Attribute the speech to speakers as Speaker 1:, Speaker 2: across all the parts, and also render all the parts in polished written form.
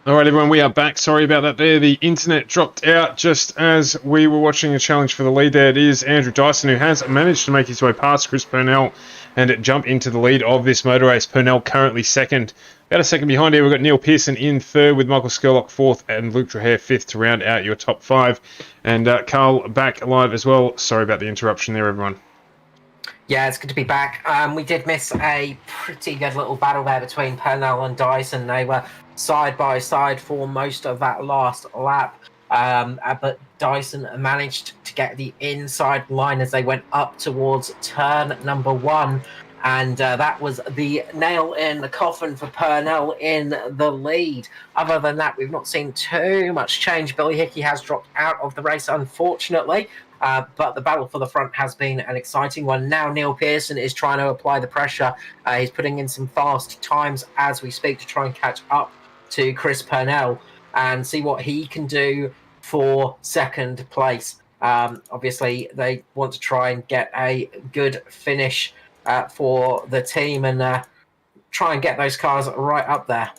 Speaker 1: All right, everyone, we are back. Sorry about that there. The internet dropped out just as we were watching a challenge for the lead there. It is Andrew Dyson who has managed to make his way past Chris Purnell and jump into the lead of this motor race. Purnell currently second. About a second behind here, we've got Neil Pearson in third with Michael Skurlock fourth and Luke Trahair fifth to round out your top five. And Carl back live as well. Sorry about the interruption there, everyone.
Speaker 2: Yeah, it's good to be back. We did miss a pretty good little battle there between Purnell and Dyson. They were side by side for most of that last lap. But Dyson managed to get the inside line as they went up towards turn number one. And that was the nail in the coffin for Purnell in the lead. Other than that, we've not seen too much change. Billy Hickey has dropped out of the race, unfortunately. But the battle for the front has been an exciting one. Now Neil Pearson is trying to apply the pressure. He's putting in some fast times as we speak to try and catch up to Chris Purnell and see what he can do for second place. Obviously, they want to try and get a good finish for the team and try and get those cars right up there.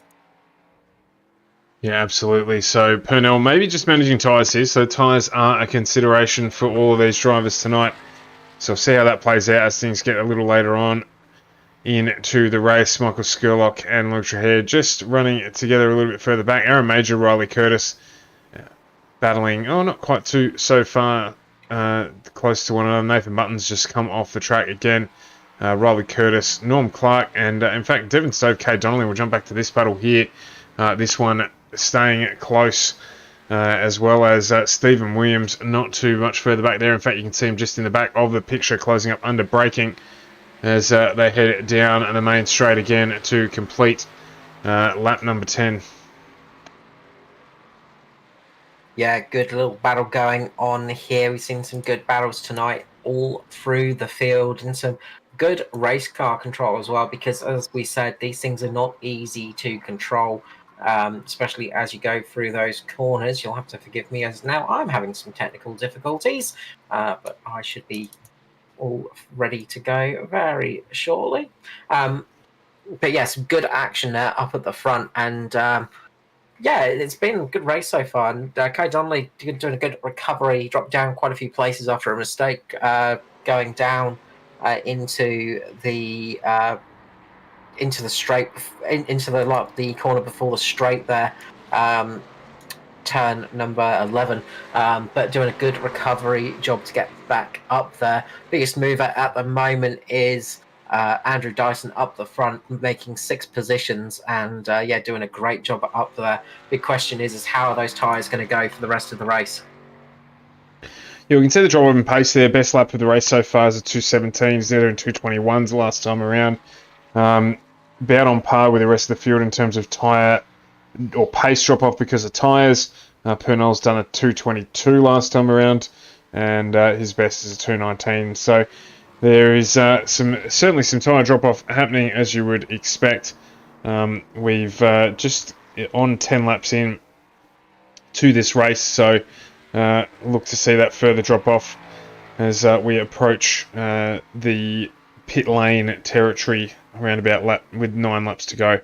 Speaker 1: Yeah, absolutely. So Purnell maybe just managing tyres here. So tyres are a consideration for all of these drivers tonight. So we'll see how that plays out as things get a little later on into the race. Michael Skurlock and Luke Trahair just running together a little bit further back. Aaron Major, Riley Curtis battling, not quite so far close to one another. Nathan Button's just come off the track again. Riley Curtis, Norm Clark, and in fact, Devon Stove, Kay Donnelly. We'll jump back to this battle here. This one staying close, as well as Stephen Williams not too much further back there. In fact, you can see him just in the back of the picture, closing up under braking as they head down the main straight again to complete lap number 10.
Speaker 2: Yeah, good little battle going on here. We've seen some good battles tonight all through the field and some good race car control as well, because as we said, these things are not easy to control, especially as you go through those corners. You'll have to forgive me as now I'm having some technical difficulties, but I should be all ready to go very shortly. But yes, good action there up at the front, and yeah, it's been a good race so far. And Kay Donnelly doing a good recovery. He dropped down quite a few places after a mistake, going down into the straight, into the corner before the straight there, turn number 11. But doing a good recovery job to get back up there. Biggest mover at the moment is Andrew Dyson up the front, making 6 positions, and yeah, doing a great job up there. Big question is how are those tyres going to go for the rest of the race?
Speaker 1: Yeah, we can see the drop in pace there. Best lap of the race so far is a 2:17s. They're in 2:21s the last time around. About on par with the rest of the field in terms of tyre or pace drop off because of tyres. Purnell's done a 2:22 last time around, and his best is a 2:19. So there is certainly some tyre drop off happening as you would expect. We've just on 10 laps in to this race, so look to see that further drop off as we approach the pit lane territory around about lap with 9 laps to go.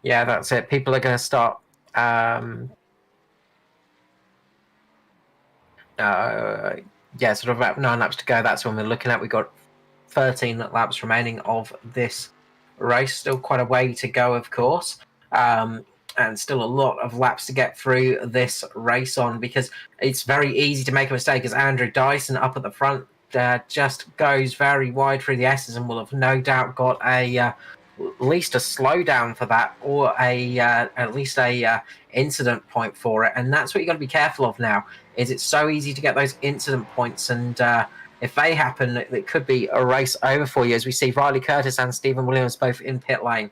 Speaker 2: Yeah, that's it. People are going to start yeah, sort of about 9 laps to go. That's when we're looking at. We've got 13 laps remaining of this race. Still quite a way to go, of course. And still a lot of laps to get through this race on, because it's very easy to make a mistake as Andrew Dyson up at the front just goes very wide through the S's and will have no doubt got a at least a slowdown for that, or a at least a incident point for it. And that's what you got to be careful of now, is it's so easy to get those incident points, and if they happen, it could be a race over for you, as we see Riley Curtis and Stephen Williams both in pit lane.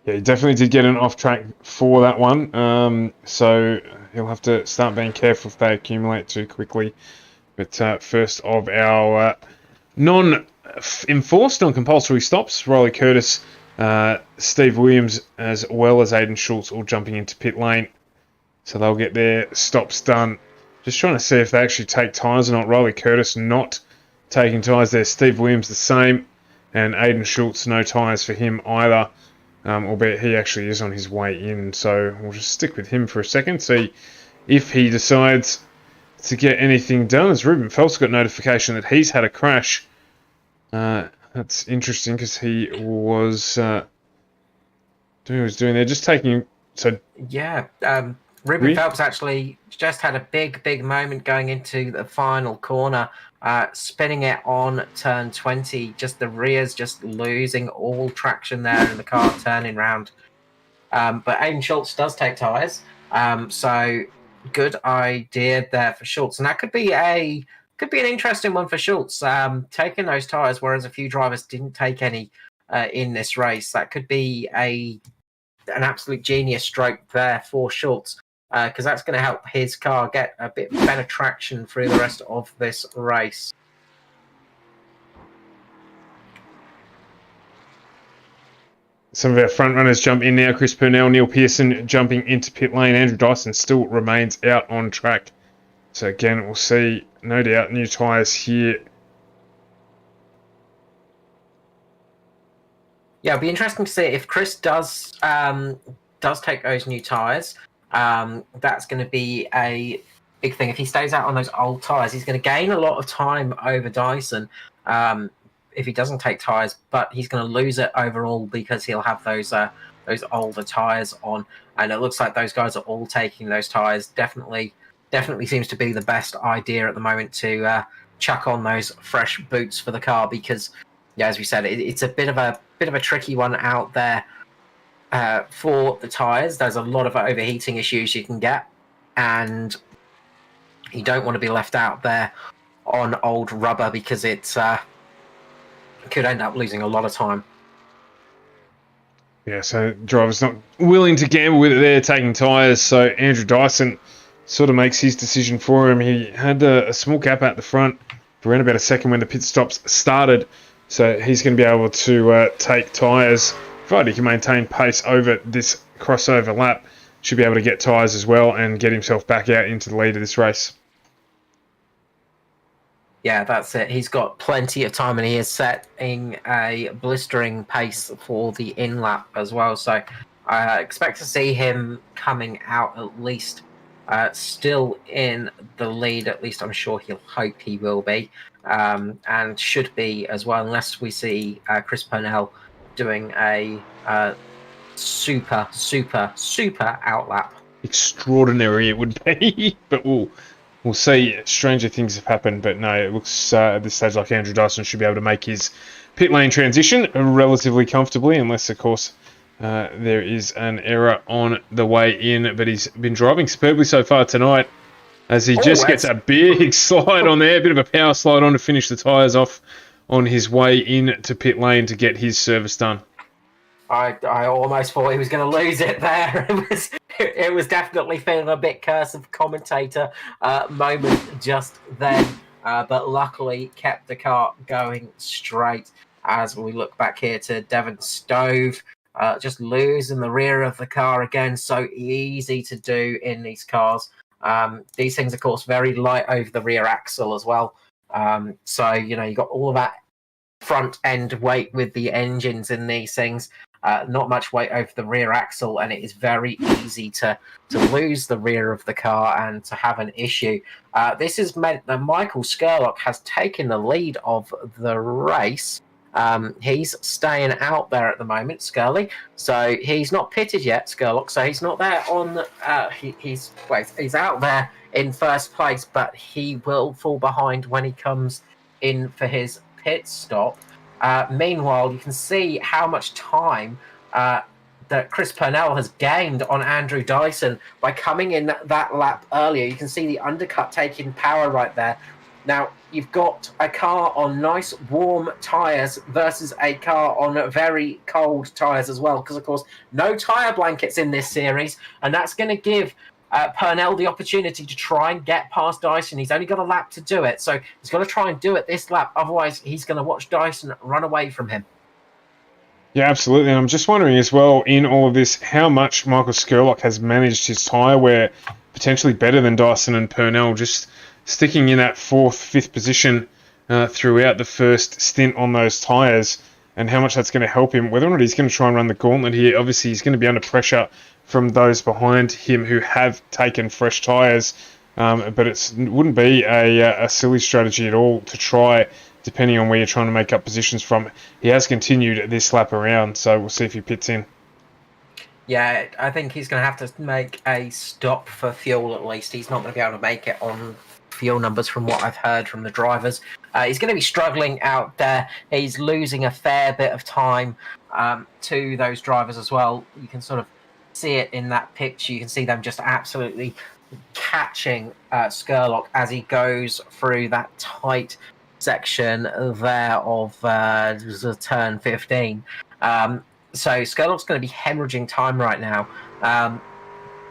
Speaker 1: Yeah, he definitely did get an off track for that one, so he'll have to start being careful if they accumulate too quickly. But first of our non-enforced, non-compulsory stops, Riley Curtis, Steve Williams, as well as Aidan Schultz all jumping into pit lane. So they'll get their stops done. Just trying to see if they actually take tyres or not. Riley Curtis not taking tyres there. Steve Williams the same. And Aidan Schultz, no tyres for him either. albeit he actually is on his way in. So we'll just stick with him for a second, see if he decides to get anything done. As Ruben Phelps got notification that he's had a crash. That's interesting because he was doing there, just taking. So
Speaker 2: yeah, Ruben Phelps actually just had a big moment going into the final corner, spinning it on turn 20. Just the rears just losing all traction there, and the car turning round. But Aiden Schultz does take tyres, so good idea there for Schultz, and that could be an interesting one for Schultz, taking those tyres, whereas a few drivers didn't take any in this race. That could be an absolute genius stroke there for Schultz, because that's going to help his car get a bit better traction through the rest of this race.
Speaker 1: Some of our front runners jump in now. Chris Purnell, Neil Pearson jumping into pit lane. Andrew Dyson still remains out on track. So again, we'll see, no doubt, new tyres here.
Speaker 2: Yeah, it'll be interesting to see if Chris does take those new tyres. That's going to be a big thing. If he stays out on those old tyres, he's going to gain a lot of time over Dyson. If he doesn't take tyres, but he's going to lose it overall because he'll have those older tyres on, and it looks like those guys are all taking those tyres. Definitely seems to be the best idea at the moment to chuck on those fresh boots for the car, because, yeah, as we said, it's a bit of a tricky one out there for the tyres. There's a lot of overheating issues you can get, and you don't want to be left out there on old rubber because it's could end up losing a lot of time.
Speaker 1: Yeah, so driver's not willing to gamble with it there, taking tyres. So Andrew Dyson sort of makes his decision for him. He had a small gap at the front for around about a second when the pit stops started. So he's going to be able to take tyres. Provided he can maintain pace over this crossover lap, should be able to get tyres as well and get himself back out into the lead of this race.
Speaker 2: Yeah, that's it. He's got plenty of time, and he is setting a blistering pace for the in lap as well. So I expect to see him coming out at least still in the lead. At least I'm sure he'll hope he will be, and should be as well, unless we see Chris Purnell doing a super outlap.
Speaker 1: Extraordinary it would be, but we'll see. Stranger things have happened, but no, it looks at this stage like Andrew Dyson should be able to make his pit lane transition relatively comfortably, unless, of course, there is an error on the way in. But he's been driving superbly so far tonight, as he just gets a big slide on there, a bit of a power slide on to finish the tyres off on his way in to pit lane to get his service done.
Speaker 2: I almost thought he was going to lose it there. It was definitely feeling a bit curse of commentator moment just then, but luckily kept the car going straight. As we look back here to Devon Stove, just losing the rear of the car again. So easy to do in these cars. These things, of course, very light over the rear axle as well. So, you got all of that front end weight with the engines in these things. Not much weight over the rear axle, and it is very easy to lose the rear of the car and to have an issue. This has meant that Michael Skurlock has taken the lead of the race. He's staying out there at the moment, Scully. So he's not pitted yet, Skurlock. So he's not there on. He's out there in first place, but he will fall behind when he comes in for his pit stop. Meanwhile, you can see how much time that Chris Purnell has gained on Andrew Dyson by coming in that lap earlier. You can see the undercut taking power right there. Now, you've got a car on nice warm tyres versus a car on very cold tyres as well, because, of course, no tyre blankets in this series, and that's going to give Purnell the opportunity to try and get past Dyson. He's only got a lap to do it, so he's got to try and do it this lap. Otherwise, he's going to watch Dyson run away from him.
Speaker 1: Yeah, absolutely. And I'm just wondering as well, in all of this, how much Michael Skurlock has managed his tyre wear potentially better than Dyson and Purnell, just sticking in that 4th, 5th position throughout the first stint on those tyres. and how much that's going to help him, whether or not he's going to try and run the gauntlet here. Obviously, he's going to be under pressure from those behind him who have taken fresh tyres, but it wouldn't be a silly strategy at all to try, depending on where you're trying to make up positions from. He has continued this lap around, so we'll see if he pits in.
Speaker 2: Yeah, I think he's going to have to make a stop for fuel at least. He's not going to be able to make it on fuel numbers from what I've heard from the drivers. He's going to be struggling out there. He's losing a fair bit of time to those drivers as well. You can sort of see it in that picture. You can see them just absolutely catching Skurlock as he goes through that tight section there of turn 15. So Skurlock's going to be hemorrhaging time right now,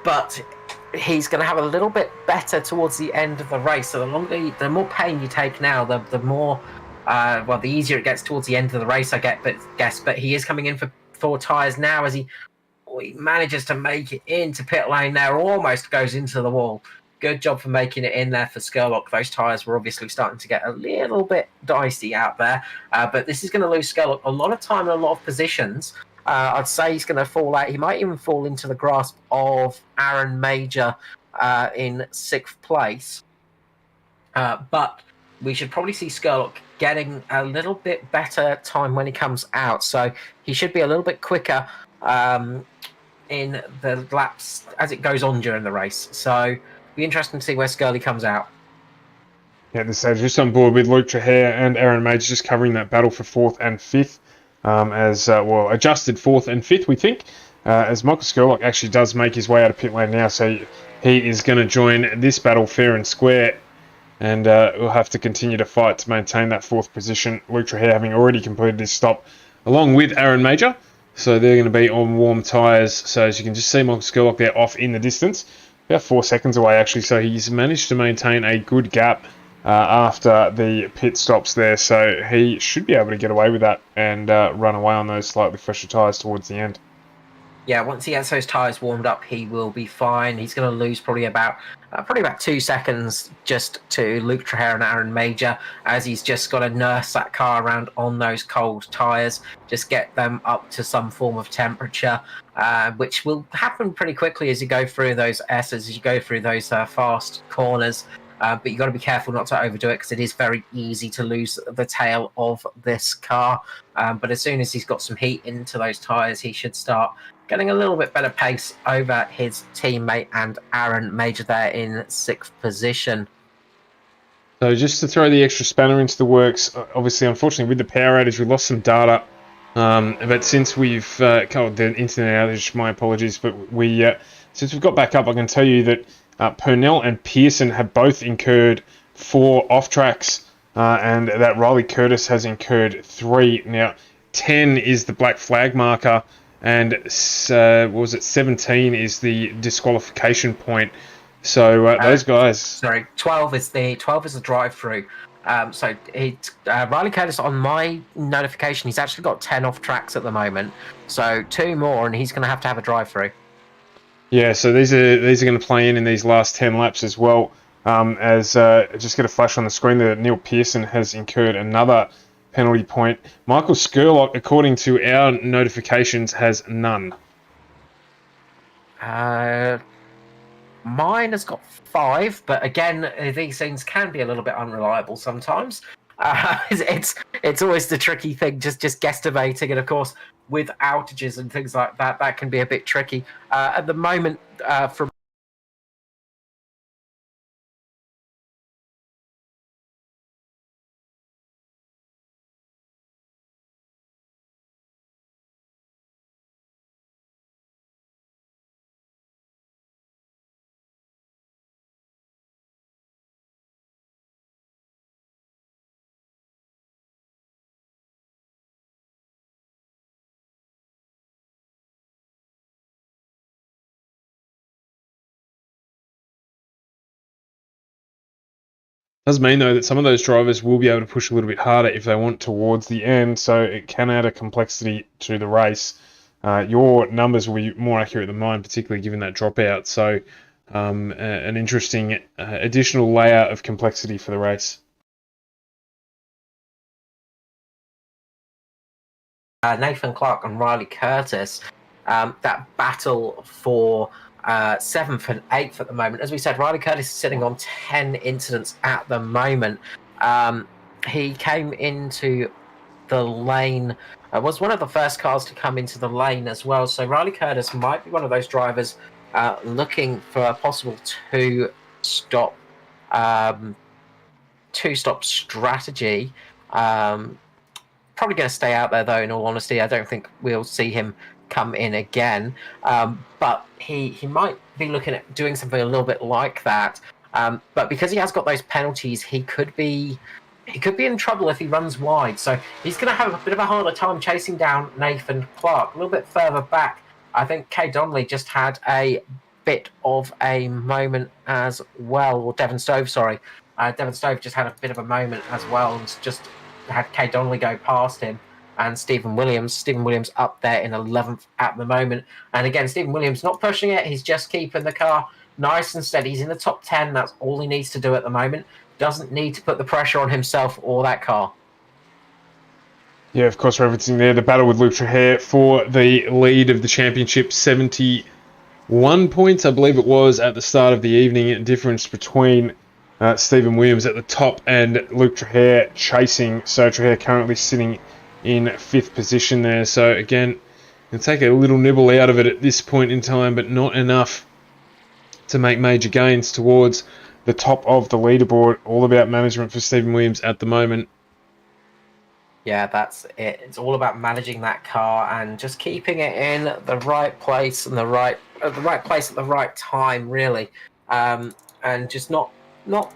Speaker 2: but he's going to have a little bit better towards the end of the race. So the more pain you take now, the more, the easier it gets towards the end of the race, I guess. But he is coming in for 4 tyres now as he manages to make it into pit lane there, almost goes into the wall. Good job for making it in there for Skurlock. Those tyres were obviously starting to get a little bit dicey out there, but this is going to lose Skurlock a lot of time and a lot of positions. I'd say he's going to fall out. He might even fall into the grasp of Aaron Major in 6th place. But we should probably see Skurlock getting a little bit better time when he comes out. So he should be a little bit quicker in the laps as it goes on during the race. So be interesting to see where Skurley comes out.
Speaker 1: Yeah, this stage just on board with Luke Trahare and Aaron Major just covering that battle for 4th and 5th. Adjusted 4th and 5th, we think, as Michael Skurlock actually does make his way out of pit lane now, so he is going to join this battle fair and square, and we'll have to continue to fight to maintain that 4th position. Luke Trahare having already completed his stop, along with Aaron Major, so they're going to be on warm tyres. So as you can just see, Michael Skurlock there off in the distance, about 4 seconds away actually, so he's managed to maintain a good gap after the pit stops there, so he should be able to get away with that and run away on those slightly fresher tyres towards the end.
Speaker 2: Yeah, once he gets those tyres warmed up, he will be fine. He's going to lose probably about 2 seconds just to Luke Trahare and Aaron Major, as he's just got to nurse that car around on those cold tyres, just get them up to some form of temperature, which will happen pretty quickly as you go through those S's, as you go through those fast corners. But you've got to be careful not to overdo it, because it is very easy to lose the tail of this car. But as soon as he's got some heat into those tyres, he should start getting a little bit better pace over his teammate and Aaron Major there in 6th position.
Speaker 1: So just to throw the extra spanner into the works, obviously, unfortunately, with the power outage, we lost some data. But since we've covered the internet outage, my apologies, but since we've got back up, I can tell you that Purnell and Pearson have both incurred 4 off-tracks, and that Riley Curtis has incurred 3. Now, 10 is the black flag marker, and 17 is the disqualification point. So those guys...
Speaker 2: Sorry, 12 is the drive-through. So Riley Curtis, on my notification, he's actually got 10 off-tracks at the moment. So 2 more, and he's going to have a drive-through.
Speaker 1: Yeah, so these are going to play in these last 10 laps as well. Just get a flash on the screen that Neil Pearson has incurred another penalty point. Michael Skurlock, according to our notifications, has none.
Speaker 2: Mine has got 5, but again, these things can be a little bit unreliable sometimes. It's always the tricky thing, just guesstimating, and of course, with outages and things like that, that can be a bit tricky. At the moment, from
Speaker 1: Does mean, though, that some of those drivers will be able to push a little bit harder if they want towards the end, so it can add a complexity to the race. Your numbers will be more accurate than mine, particularly given that dropout, so an interesting additional layer of complexity for the race.
Speaker 2: Nathan Clark and Riley Curtis. That battle for 7th and 8th at the moment. As we said, Riley Curtis is sitting on 10 incidents at the moment. He came into the lane, was one of the first cars to come into the lane as well. So Riley Curtis might be one of those drivers looking for a possible two-stop strategy. Probably going to stay out there, though, in all honesty. I don't think we'll see him come in again. But he might be looking at doing something a little bit like that. But because he has got those penalties, he could be in trouble if he runs wide. So he's going to have a bit of a harder time chasing down Nathan Clark. A little bit further back, I think Kay Donnelly just had a bit of a moment as well. Or Devon Stove, sorry. Devon Stove just had a bit of a moment as well and just had Kay Donnelly go past him, and Stephen Williams up there in 11th at the moment. And again, Stephen Williams not pushing it, he's just keeping the car nice and steady. He's in the top 10, that's all he needs to do at the moment. Doesn't need to put the pressure on himself or that car.
Speaker 1: Yeah, of course, referencing there the battle with Luke Traher for the lead of the championship, 71 points, I believe it was, at the start of the evening. Difference between Stephen Williams at the top and Luke Traher chasing. So Traher currently sitting in 5th position there. So again, can take a little nibble out of it at this point in time, but not enough to make major gains towards the top of the leaderboard. All about management for Stephen Williams at the moment.
Speaker 2: Yeah, that's it. It's all about managing that car and just keeping it in the right place and the right place at the right time, really, and just not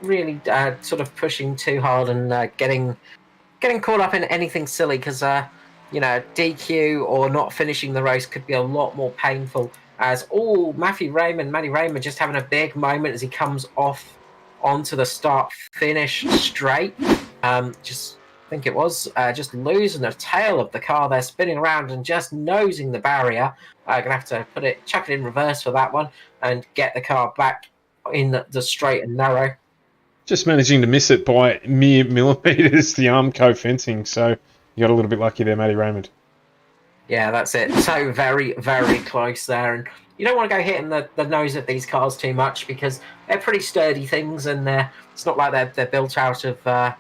Speaker 2: really sort of pushing too hard and getting caught up in anything silly, because DQ or not finishing the race could be a lot more painful. As Matty Raymond just having a big moment as he comes off onto the start finish straight. I think it was just losing the tail of the car there, spinning around and just nosing the barrier. Gonna have to chuck it in reverse for that one and get the car back in the straight and narrow.
Speaker 1: Just managing to miss it by mere millimetres, the Armco fencing. So you got a little bit lucky there, Matty Raymond.
Speaker 2: Yeah, that's it. So very, very close there. And you don't want to go hitting the nose of these cars too much, because they're pretty sturdy things, and it's not like they're built out of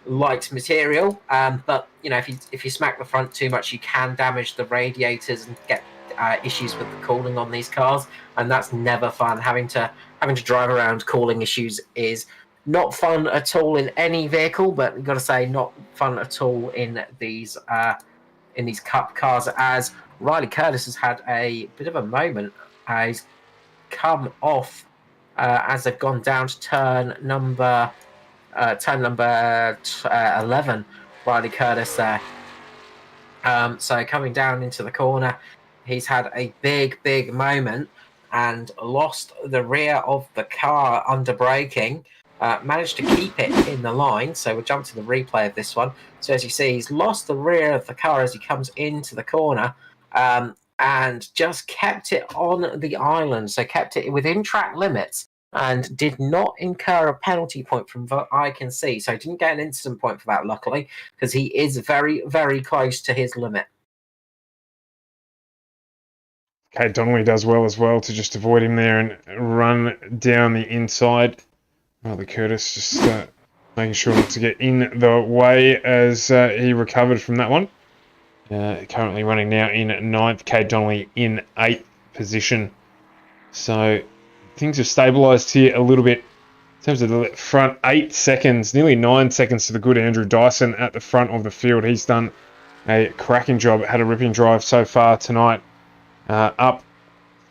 Speaker 2: light material. But if you smack the front too much, you can damage the radiators and get issues with the cooling on these cars, and that's never fun. Having to drive around cooling issues is not fun at all in any vehicle, but you've got to say not fun at all in these cup cars. As Riley Curtis has had a bit of a moment, he's come off as they've gone down to turn number 11. Riley Curtis there. So coming down into the corner, he's had a big moment and lost the rear of the car under braking. Managed to keep it in the line, so we'll jump to the replay of this one. So as you see, he's lost the rear of the car as he comes into the corner, and just kept it on the island, so kept it within track limits, and did not incur a penalty point from what I can see. So didn't get an incident point for that, luckily, because he is very, very close to his limit.
Speaker 1: Kate Donnelly does well as well to just avoid him there and run down the inside. Riley Curtis just making sure not to get in the way as he recovered from that one. Currently running now in 9th, Kate Donnelly in 8th position. So things have stabilised here a little bit in terms of the front. 8 seconds, nearly 9 seconds to the good Andrew Dyson at the front of the field. He's done a cracking job, had a ripping drive so far tonight. Up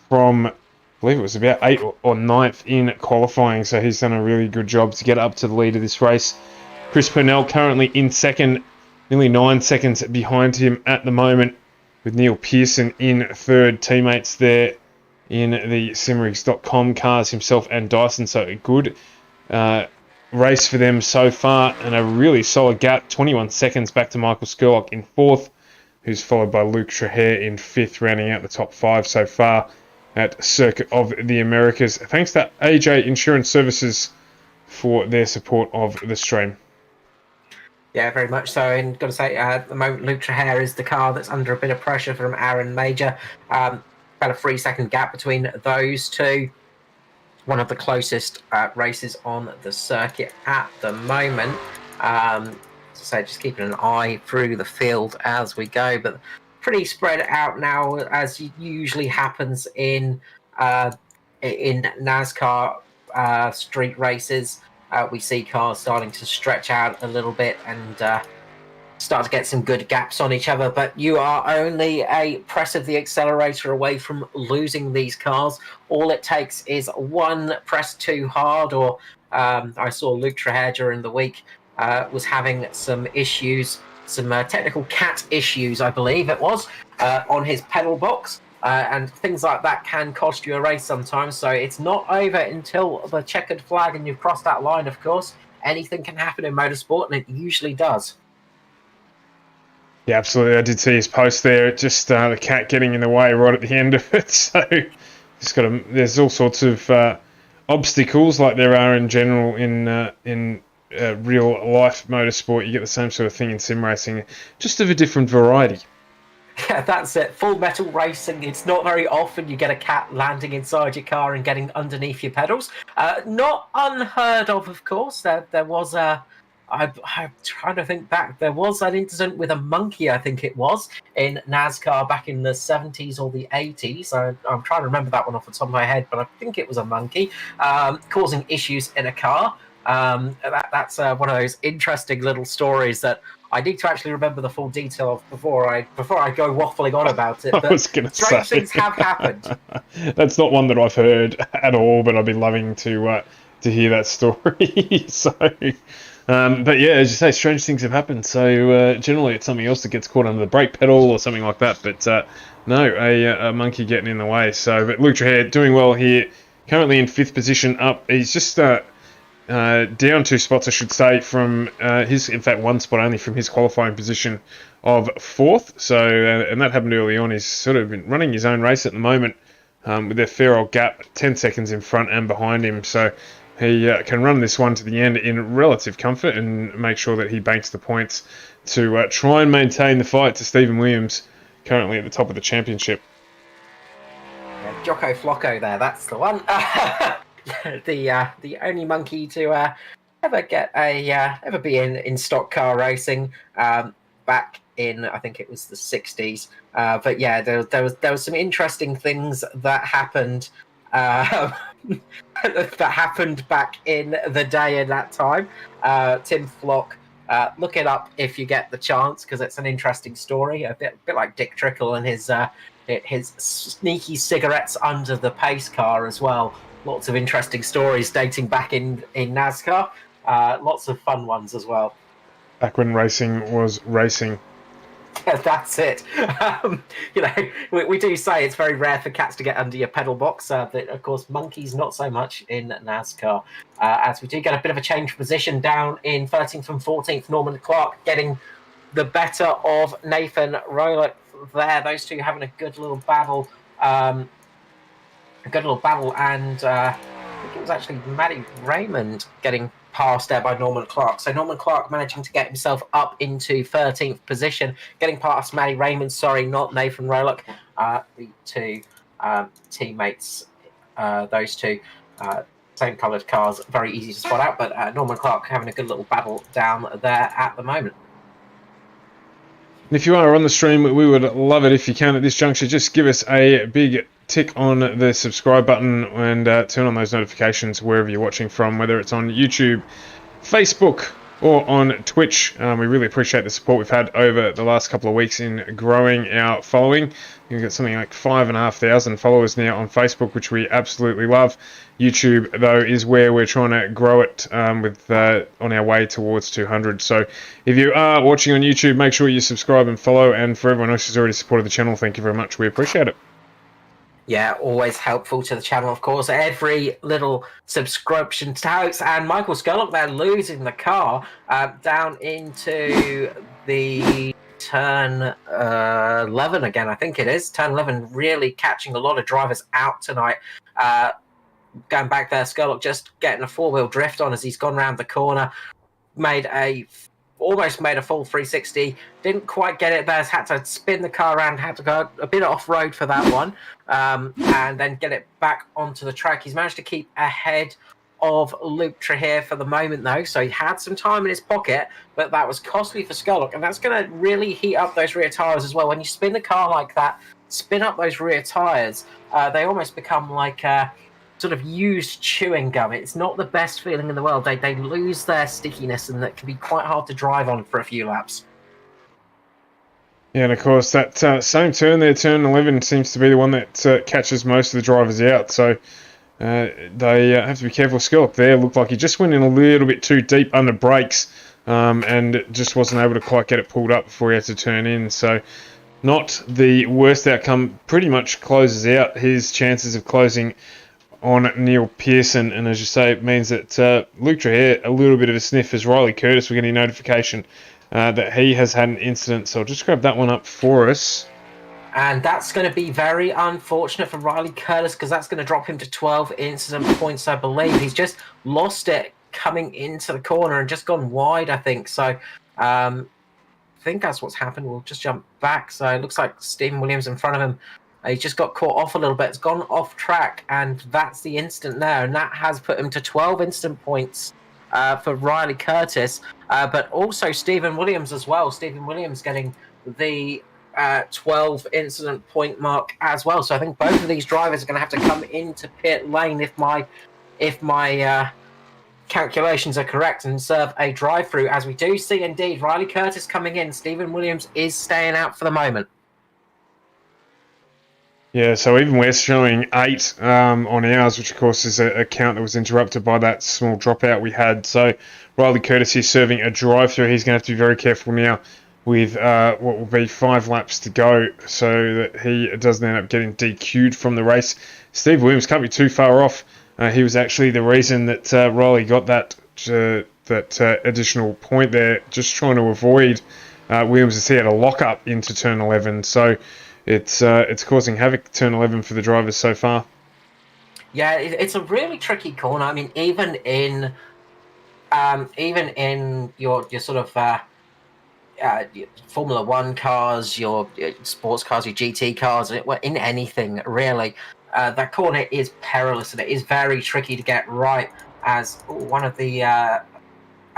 Speaker 1: from, I believe it was about 8th or 9th in qualifying, so he's done a really good job to get up to the lead of this race. Chris Purnell currently in 2nd, nearly 9 seconds behind him at the moment, with Neil Pearson in 3rd. Teammates there in the Simrigs.com cars, himself and Dyson, so a good race for them so far, and a really solid gap, 21 seconds back to Michael Skurlock in 4th, who's followed by Luke Traher in 5th, rounding out the top 5 so far at Circuit of the Americas. Thanks to AJ Insurance Services for their support of the stream.
Speaker 2: Yeah, very much so. And got to say, at the moment, Luke Traher is the car that's under a bit of pressure from Aaron Major. About a 3-second gap between those two. One of the closest races on the circuit at the moment. So just keeping an eye through the field as we go, but pretty spread out now, as usually happens in NASCAR street races. We see cars starting to stretch out a little bit and start to get some good gaps on each other, but you are only a press of the accelerator away from losing these cars. All it takes is one press too hard, or I saw Luke Traher during the week was having some issues, some technical cat issues, I believe it was, on his pedal box. And things like that can cost you a race sometimes. So it's not over until the checkered flag and you've crossed that line, of course. Anything can happen in motorsport, and it usually does.
Speaker 1: Yeah, absolutely. I did see his post there. Just the cat getting in the way right at the end of it. So just got to. There's all sorts of obstacles like there are in general in real life motorsport. You get the same sort of thing in sim racing, just of a different variety.
Speaker 2: Yeah, that's it. Full metal racing. It's not very often you get a cat landing inside your car and getting underneath your pedals. Not unheard of course. There was a. I'm trying to think back. There was an incident with a monkey, I think it was, in NASCAR back in the 70s or the 80s. I'm trying to remember that one off the top of my head, but I think it was a monkey causing issues in a car. That's one of those interesting little stories that I need to actually remember the full detail of before I go waffling on about it.
Speaker 1: I
Speaker 2: But
Speaker 1: was going to say
Speaker 2: strange things have happened.
Speaker 1: That's not one that I've heard at all, but I'd be loving to hear that story. So, but yeah, as you say, strange things have happened. So generally, it's something else that gets caught under the brake pedal or something like that. But no, a monkey getting in the way. So, but Luke Traher doing well here, currently in 5th position up. He's just down 2 spots, I should say, from in fact, 1 spot only from his qualifying position of 4th. So, and that happened early on. He's sort of been running his own race at the moment with a fair old gap, 10 seconds in front and behind him. So he can run this one to the end in relative comfort and make sure that he banks the points to try and maintain the fight to Stephen Williams, currently at the top of the championship.
Speaker 2: Yeah, Jocko Flocko there, that's the one. The only monkey to ever get ever be in stock car racing back in, I think it was the 60s. But yeah, there was some interesting things that happened that happened back in the day and that time. Tim Flock, look it up if you get the chance, because it's an interesting story, a bit like Dick Trickle and his sneaky cigarettes under the pace car as well. Lots of interesting stories dating back in NASCAR. Lots of fun ones as well.
Speaker 1: Back when racing was racing.
Speaker 2: Yeah, that's it. We do say it's very rare for cats to get under your pedal box. But of course, monkeys not so much in NASCAR. As we do get a bit of a change of position down in 13th and 14th. Norman Clark getting the better of Nathan Rowlett there. Those two having a good little battle. And I think it was actually Matty Raymond getting passed there by Norman Clark. So Norman Clark managing to get himself up into 13th position, getting past Matty Raymond, sorry, not Nathan Rowlett. The two teammates, those two, same coloured cars, very easy to spot out, but Norman Clark having a good little battle down there at the moment.
Speaker 1: And if you are on the stream, we would love it if you can at this juncture. Just give us a big tick on the subscribe button and turn on those notifications wherever you're watching from, whether it's on YouTube, Facebook, or on Twitch. We really appreciate the support we've had over the last couple of weeks in growing our following. We've got something like 5,500 followers now on Facebook, which we absolutely love. YouTube, though, is where we're trying to grow it on our way towards 200. So if you are watching on YouTube, make sure you subscribe and follow. And for everyone else who's already supported the channel, thank you very much. We appreciate it.
Speaker 2: Yeah, always helpful to the channel, of course. Every little subscription counts. And Michael Scullock there losing the car down into the turn 11 again, I think it is. Turn 11 really catching a lot of drivers out tonight. Going back there, Scullock just getting a 4-wheel drift on as he's gone round the corner. Made a almost made a full 360. Didn't quite get it there. Had to spin the car around. Had to go a bit off road for that one, and then get it back onto the track. He's managed to keep ahead of Luke Trahir for the moment, though. So he had some time in his pocket, but that was costly for Skurlock, and that's going to really heat up those rear tires as well. When you spin the car like that, spin up those rear tires, they almost become like sort of used chewing gum. It's not the best feeling in the world. They lose their stickiness, and that can be quite hard to drive on for a few laps.
Speaker 1: Yeah, and of course that same turn there, turn 11, seems to be the one that catches most of the drivers out. So they have to be careful. Skurlock there looked like he just went in a little bit too deep under brakes, and just wasn't able to quite get it pulled up before he had to turn in. So not the worst outcome. Pretty much closes out his chances of closing on Neil Pearson, and as you say, it means that Luke Trahir a little bit of a sniff as Riley Curtis. We're getting a notification that he has had an incident, so I'll just grab that one up for us.
Speaker 2: And that's going to be very unfortunate for Riley Curtis, because that's going to drop him to 12 incident points, I believe. He's just lost it coming into the corner and just gone wide, I think. So I think that's what's happened. We'll just jump back. So it looks like Stephen Williams in front of him. He just got caught off a little bit. It's gone off track, and that's the incident there. And that has put him to 12 instant points for Riley Curtis, but also Stephen Williams as well. Stephen Williams getting the 12 incident point mark as well. So I think both of these drivers are going to have to come into pit lane if my calculations are correct, and serve a drive-through, as we do see indeed Riley Curtis coming in. Stephen Williams is staying out for the moment.
Speaker 1: Yeah, so even we're showing 8 on ours, which of course is a count that was interrupted by that small dropout we had. So Riley Curtis is serving a drive-through. He's going to have to be very careful now with what will be 5 laps to go, so that he doesn't end up getting DQ'd from the race. Steve Williams can't be too far off. He was actually the reason that Riley got that additional point there, just trying to avoid Williams as he had a lock-up into turn 11. So it's causing havoc, turn 11, for the drivers so far.
Speaker 2: Yeah, it's a really tricky corner. I mean, even in your sort of your Formula One cars, your sports cars, your GT cars, in anything really, that corner is perilous, and it is very tricky to get right. As one of the, I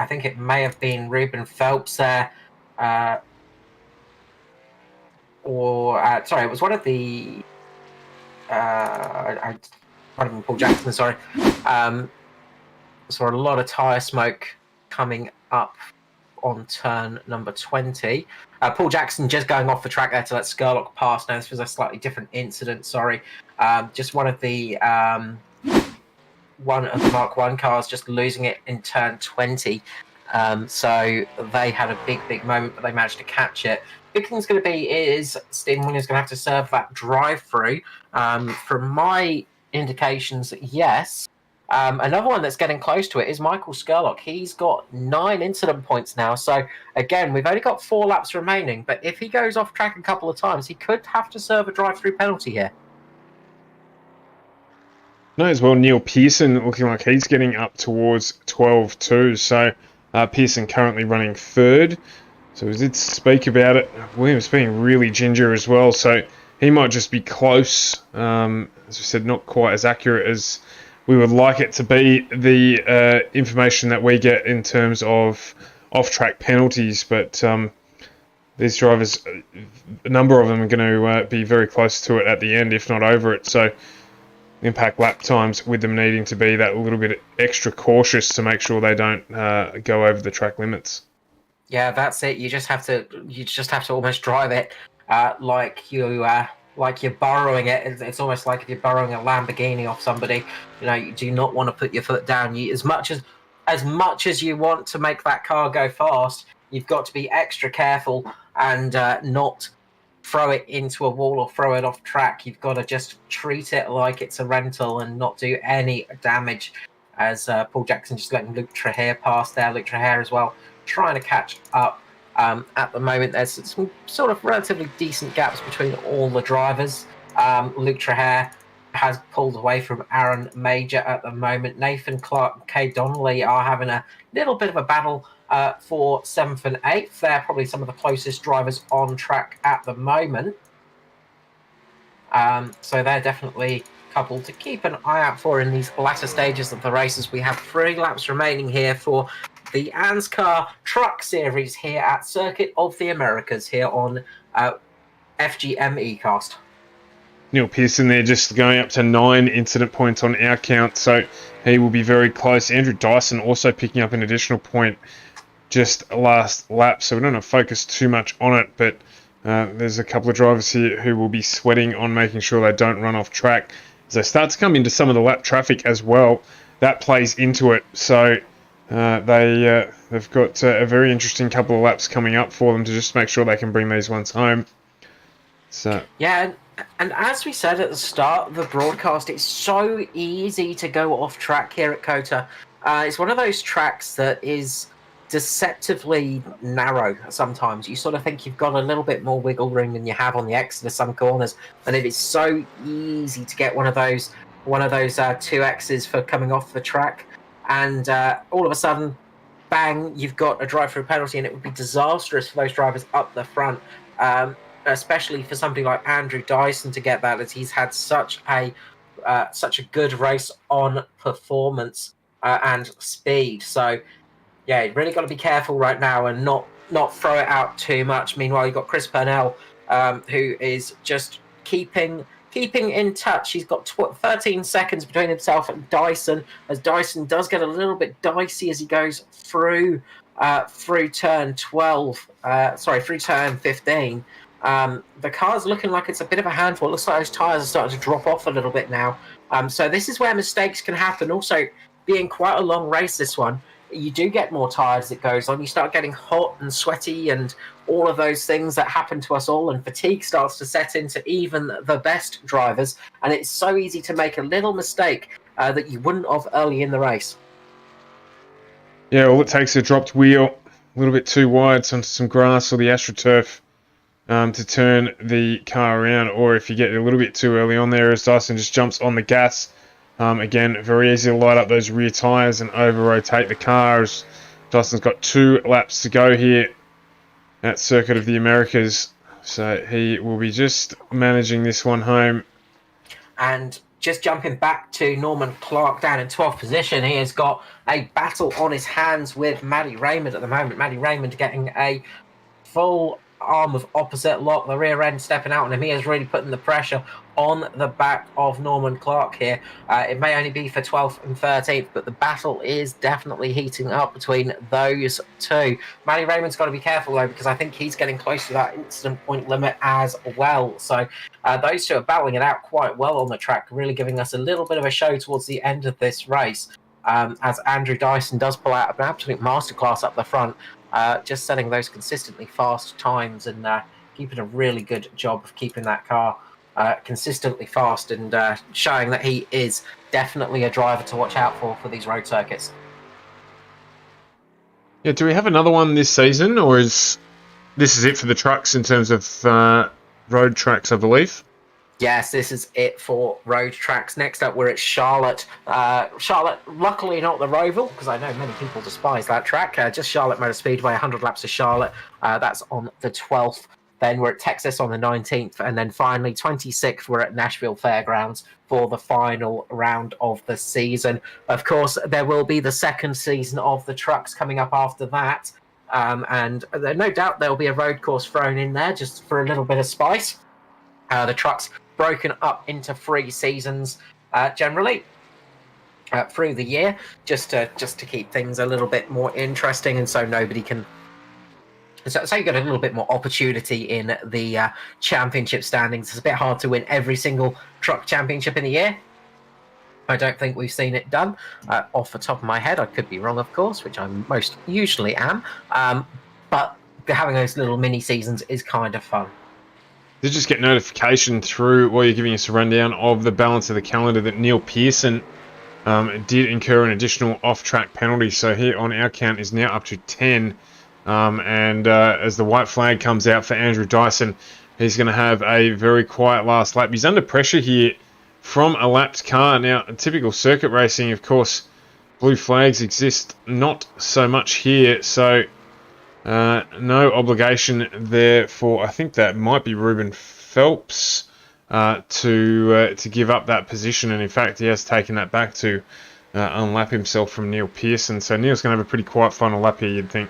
Speaker 2: think it may have been Ruben Phelps there. Sorry, it was one of the Paul Jackson, sorry. Saw a lot of tyre smoke coming up on turn number 20. Paul Jackson just going off the track there to let Skurlock pass. Now, this was a slightly different incident, sorry. Just one of the Mark 1 cars just losing it in turn 20. So they had a big moment, but they managed to catch it. Big thing's going to be is Stephen Williams going to have to serve that drive-through. From my indications, yes. Another one that's getting close to it is Michael Skurlock. He's got 9 incident points now. So, again, we've only got 4 laps remaining. But if he goes off track a couple of times, he could have to serve a drive-through penalty here.
Speaker 1: No, as well, Neil Pearson looking like he's getting up towards 12 too. So Pearson currently running 3rd. So we did speak about it. Williams being really ginger as well. So he might just be close. As we said, not quite as accurate as we would like it to be, the information that we get in terms of off-track penalties. But these drivers, a number of them are going to be very close to it at the end, if not over it. So impact lap times with them needing to be that little bit extra cautious to make sure they don't go over the track limits.
Speaker 2: Yeah, that's it. You just have to almost drive it like you're borrowing it. It's almost like if you're borrowing a Lamborghini off somebody. You know, you do not want to put your foot down. As much as you want to make that car go fast, you've got to be extra careful and not throw it into a wall or throw it off track. You've got to just treat it like it's a rental and not do any damage. As Paul Jackson just letting Luke Trahir pass there. Luke Trahir as well, trying to catch up. At the moment, there's some sort of relatively decent gaps between all the drivers. Luke Trahir has pulled away from Aaron Major at the moment. Nathan Clark and Kay Donnelly are having a little bit of a battle for 7th and 8th. They're probably some of the closest drivers on track at the moment. So they're definitely a couple to keep an eye out for in these latter stages of the races. We have 3 laps remaining here for the ANZCAR Truck Series here at Circuit of the Americas here on FGM eCast.
Speaker 1: Neil Pearson there just going up to 9 incident points on our count, so he will be very close. Andrew Dyson also picking up an additional point just last lap, so we don't have to focus too much on it, but there's a couple of drivers here who will be sweating on making sure they don't run off track. As they start to come into some of the lap traffic as well, that plays into it, so they've got a very interesting couple of laps coming up for them to just make sure they can bring these ones home. So
Speaker 2: yeah, and as we said at the start of the broadcast, it's so easy to go off track here at COTA. It's one of those tracks that is deceptively narrow sometimes. You sort of think you've got a little bit more wiggle room than you have on the Exodus some corners, and it is so easy to get one of those 2Xs for coming off the track, and all of a sudden, bang, you've got a drive-through penalty, and it would be disastrous for those drivers up the front. Especially for somebody like Andrew Dyson to get that, as he's had such a good race on performance and speed. So yeah, you really got to be careful right now and not throw it out too much. Meanwhile, you've got Chris Purnell, who is just keeping in touch. He's got 13 seconds between himself and Dyson, as Dyson does get a little bit dicey as he goes through turn 15. The car's looking like it's a bit of a handful. It looks like those tyres are starting to drop off a little bit now. So this is where mistakes can happen. Also, being quite a long race, this one, you do get more tired as it goes on. You start getting hot and sweaty and all of those things that happen to us all, and fatigue starts to set into even the best drivers. And it's so easy to make a little mistake that you wouldn't have early in the race.
Speaker 1: Yeah, all it takes is a dropped wheel, a little bit too wide onto some grass or the AstroTurf, to turn the car around, or if you get a little bit too early on there, as Dyson just jumps on the gas. Again, very easy to light up those rear tyres and over-rotate the car, as Dyson's got 2 laps to go here at Circuit of the Americas, so he will be just managing this one home.
Speaker 2: And just jumping back to Norman Clark down in 12th position, he has got a battle on his hands with Matty Raymond at the moment. Matty Raymond getting a full arm of opposite lock, the rear end stepping out on him. He is really putting the pressure on the back of Norman Clark here. It may only be for 12th and 13th, but the battle is definitely heating up between those two. Matty Raymond's got to be careful though, because I think he's getting close to that incident point limit as well. So those two are battling it out quite well on the track, really giving us a little bit of a show towards the end of this race, as Andrew Dyson does pull out an absolute masterclass up the front. Just setting those consistently fast times and keeping a really good job of keeping that car consistently fast, and showing that he is definitely a driver to watch out for these road circuits.
Speaker 1: Yeah, do we have another one this season, or is this it for the trucks in terms of road tracks, I believe?
Speaker 2: Yes, this is it for road tracks. Next up, we're at Charlotte. Charlotte, luckily not the Roval, because I know many people despise that track. Just Charlotte Motor Speedway, 100 laps of Charlotte. That's on the 12th. Then we're at Texas on the 19th. And then finally, 26th, we're at Nashville Fairgrounds for the final round of the season. Of course, there will be the second season of the trucks coming up after that. And no doubt there'll be a road course thrown in there just for a little bit of spice. The trucks broken up into 3 seasons generally through the year, just to keep things a little bit more interesting, and so nobody can. So you got a little bit more opportunity in the championship standings. It's a bit hard to win every single truck championship in the year. I don't think we've seen it done off the top of my head. I could be wrong, of course, which I most usually am. But having those little mini seasons is kind of fun.
Speaker 1: Did just get notification through while you're giving us a rundown of the balance of the calendar that Neil Pearson did incur an additional off-track penalty. So here on our count is now up to 10. And as the white flag comes out for Andrew Dyson, he's going to have a very quiet last lap. He's under pressure here from a lapped car. Now, typical circuit racing, of course, blue flags exist not so much here, so no obligation there for, I think that might be Ruben Phelps to give up that position, and in fact he has taken that back to unlap himself from Neil Pearson. So Neil's going to have a pretty quiet final lap here, you'd think.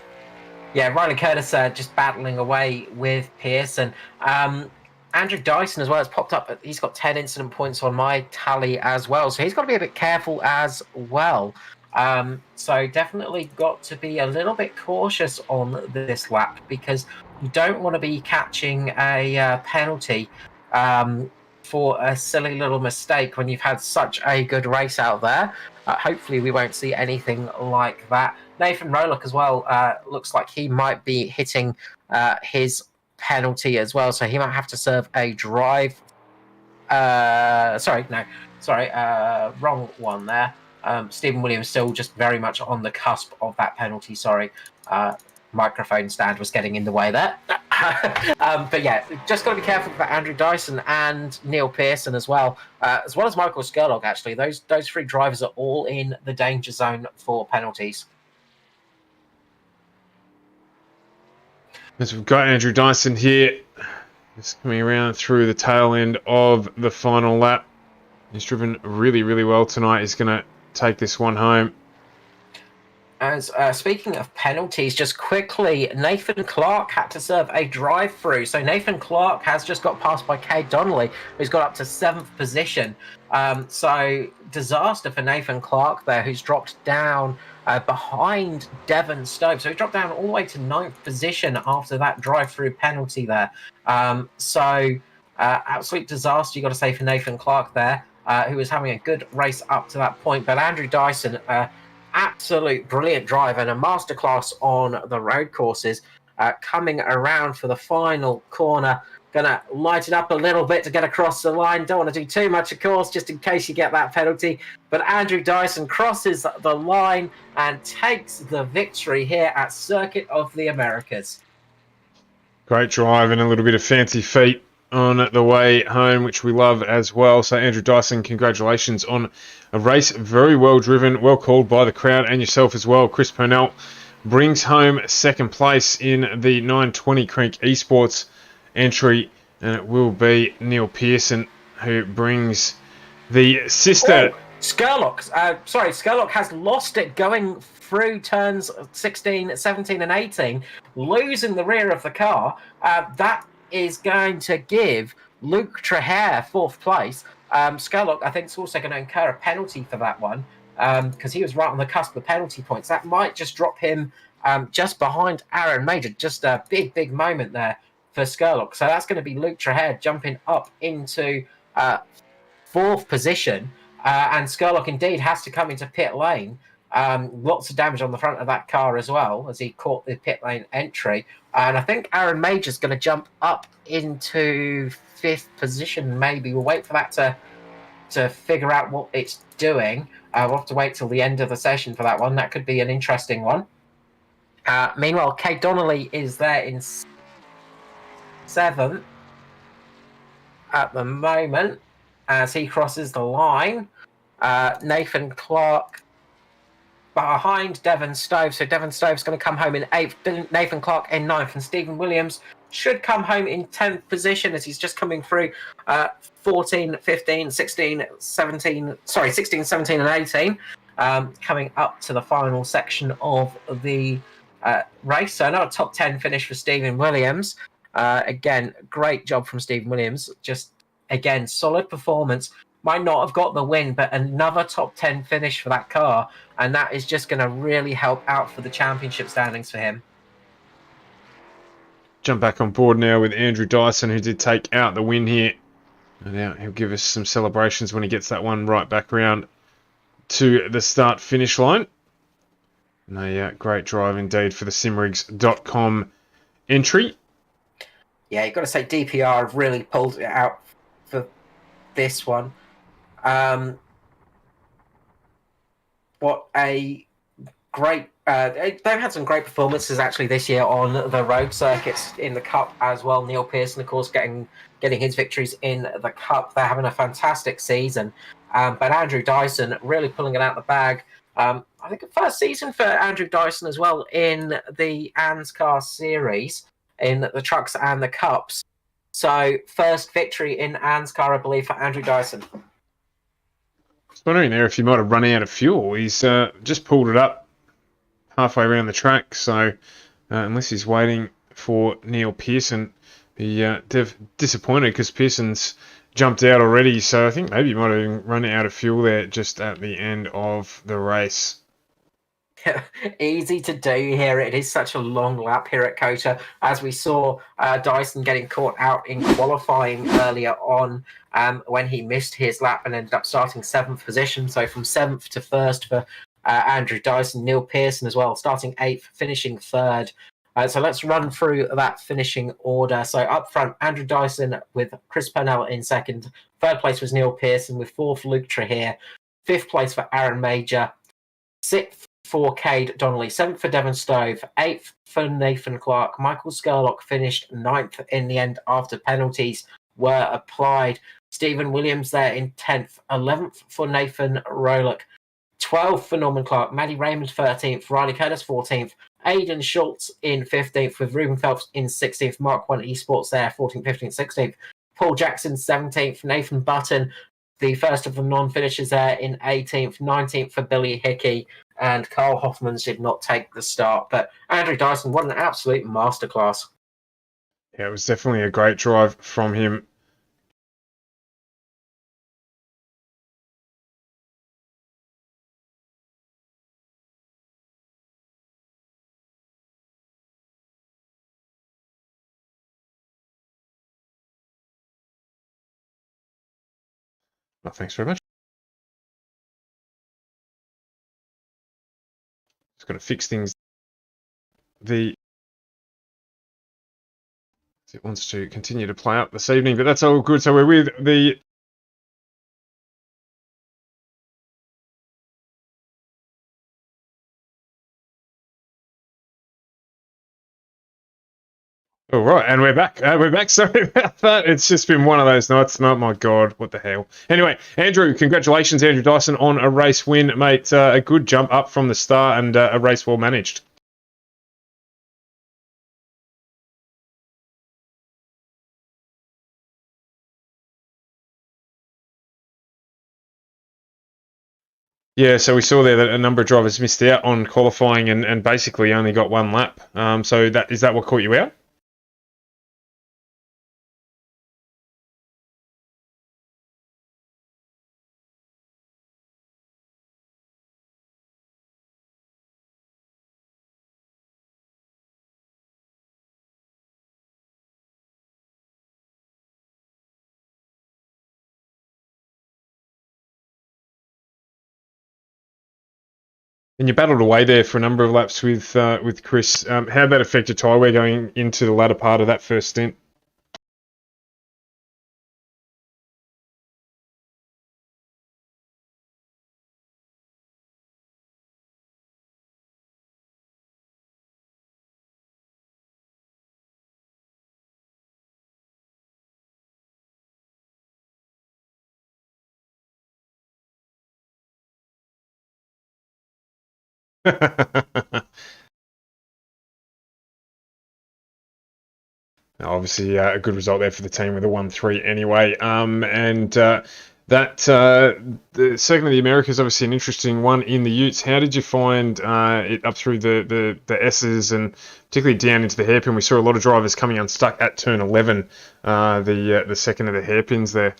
Speaker 2: Yeah, Riley Curtis just battling away with Pearson. Andrew Dyson as well has popped up. He's got 10 incident points on my tally as well, so he's got to be a bit careful as well. So definitely got to be a little bit cautious on this lap, because you don't want to be catching a penalty for a silly little mistake when you've had such a good race out there. Hopefully we won't see anything like that. Nathan Rowlock as well looks like he might be hitting his penalty as well, so he might have to serve a drive. Wrong one there. Stephen Williams still just very much on the cusp of that penalty. Microphone stand was getting in the way there. But yeah, just got to be careful for Andrew Dyson and Neil Pearson as well as Michael Skurlock. Actually, those three drivers are all in the danger zone for penalties.
Speaker 1: As we've got Andrew Dyson here, just coming around through the tail end of the final lap. He's driven really, really well tonight. He's going to take this one home.
Speaker 2: As speaking of penalties, just quickly, Nathan Clark had to serve a drive-through. So Nathan Clark has just got passed by Cade Donnelly, who's got up to 7th position. So disaster for Nathan Clark there, who's dropped down behind Devon Stove. So he dropped down all the way to 9th position after that drive-through penalty there. Absolute disaster, you got to say, for Nathan Clark there, who was having a good race up to that point. But Andrew Dyson, absolute brilliant drive and a masterclass on the road courses, coming around for the final corner. Gonna light it up a little bit to get across the line. Don't want to do too much, of course, just in case you get that penalty. But Andrew Dyson crosses the line and takes the victory here at Circuit of the Americas.
Speaker 1: Great drive and a little bit of fancy feet on the way home, which we love as well. So Andrew Dyson, congratulations on a race very well driven, well called by the crowd and yourself as well. Chris Purnell brings home 2nd place in the 920 Creek Esports entry, and it will be Neil Pearson who brings the sister.
Speaker 2: Skurlock. Skurlock has lost it going through turns 16, 17 and 18, losing the rear of the car. That is going to give Luke Trehair 4th place. Skurlock, I think, is also going to incur a penalty for that one, because he was right on the cusp of penalty points. That might just drop him just behind Aaron Major. Just a big, big moment there for Skurlock. So that's going to be Luke Trehair jumping up into 4th position. And Skurlock indeed has to come into pit lane. Lots of damage on the front of that car as well, as he caught the pit lane entry. And I think Aaron Major's going to jump up into 5th position, maybe. We'll wait for that to figure out what it's doing. We'll have to wait till the end of the session for that one. That could be an interesting one. Meanwhile, Cade Donnelly is there in 7th at the moment as he crosses the line. Nathan Clark behind Devon Stove. So Devon Stove's going to come home in 8th. Nathan Clark in 9th. And Stephen Williams should come home in 10th position as he's just coming through 14, 15, 16, 17, 16, 17 and 18. Coming up to the final section of the race. So another top 10 finish for Stephen Williams. Again, great job from Stephen Williams. Just, again, solid performance. Might not have got the win, but another top 10 finish for that car, and that is just going to really help out for the championship standings for him.
Speaker 1: Jump back on board now with Andrew Dyson, who did take out the win here. And now he'll give us some celebrations when he gets that one right back around to the start-finish line. And a great drive indeed for the simrigs.com entry.
Speaker 2: Yeah, you've got to say DPR have really pulled it out for this one. What a great... they've had some great performances actually this year on the road circuits in the Cup as well. Neil Pearson, of course, getting his victories in the Cup. They're having a fantastic season. But Andrew Dyson really pulling it out the bag I think, first season for Andrew Dyson as well in the ANZCAR series in the trucks and the cups. So first victory in ANZCAR, I believe, for Andrew Dyson.
Speaker 1: I was wondering there if he might have run out of fuel. He's just pulled it up halfway around the track, so unless he's waiting for Neil Pearson, be disappointed because Pearson's jumped out already, so I think maybe he might have run out of fuel there just at the end of the race.
Speaker 2: Easy to do here. It is such a long lap here at COTA, as we saw Dyson getting caught out in qualifying earlier on when he missed his lap and ended up starting 7th position. So from 7th to 1st for Andrew Dyson, Neil Pearson as well, starting 8th, finishing 3rd. So let's run through that finishing order. So up front, Andrew Dyson with Chris Purnell in 2nd. 3rd place was Neil Pearson with 4th, Luke Trahir. 5th place for Aaron Major. 6th for Cade Donnelly, 7th for Devon Stove, 8th for Nathan Clark. Michael Skurlock finished 9th in the end after penalties were applied. Stephen Williams there in 10th, 11th for Nathan Rowlock, 12th for Norman Clark, Maddie Raymond 13th, Riley Curtis 14th, Aidan Schultz in 15th with Ruben Phelps in 16th, Mark 1 Esports there 14th, 15th, 16th, Paul Jackson 17th, Nathan Button, the first of the non-finishers there in 18th, 19th for Billy Hickey, and Carl Hoffmans did not take the start. But Andrew Dyson, what an absolute masterclass.
Speaker 1: Yeah, it was definitely a great drive from him. Well, thanks very much. Just got to fix things. It wants to continue to play up this evening, but that's all good. So we're with the all right, and we're back. We're back. Sorry about that. It's just been one of those nights. Oh my God, what the hell? Anyway, Andrew, congratulations, Andrew Dyson, on a race win, mate. A good jump up from the start and a race well managed. Yeah, so we saw there that a number of drivers missed out on qualifying and basically only got one lap. So that what caught you out? And you battled away there for a number of laps with Chris. How did that affect your tyre wear going into the latter part of that first stint? Obviously, a good result there for the team with a 1-3 anyway. The second of the Americas, obviously an interesting one in the Utes. How did you find it up through the S's and particularly down into the hairpin? We saw a lot of drivers coming unstuck at turn 11, the second of the hairpins there.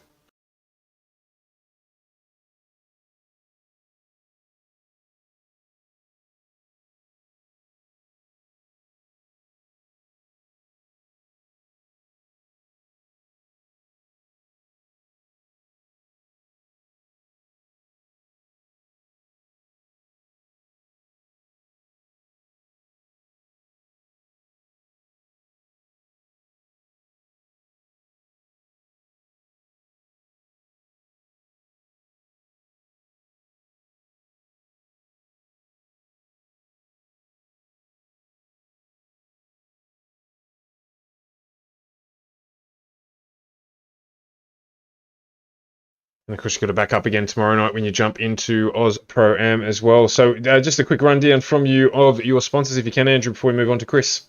Speaker 1: And of course, you've got to back up again tomorrow night when you jump into Oz Pro Am as well. So just a quick rundown from you of your sponsors, if you can, Andrew, before we move on to Chris.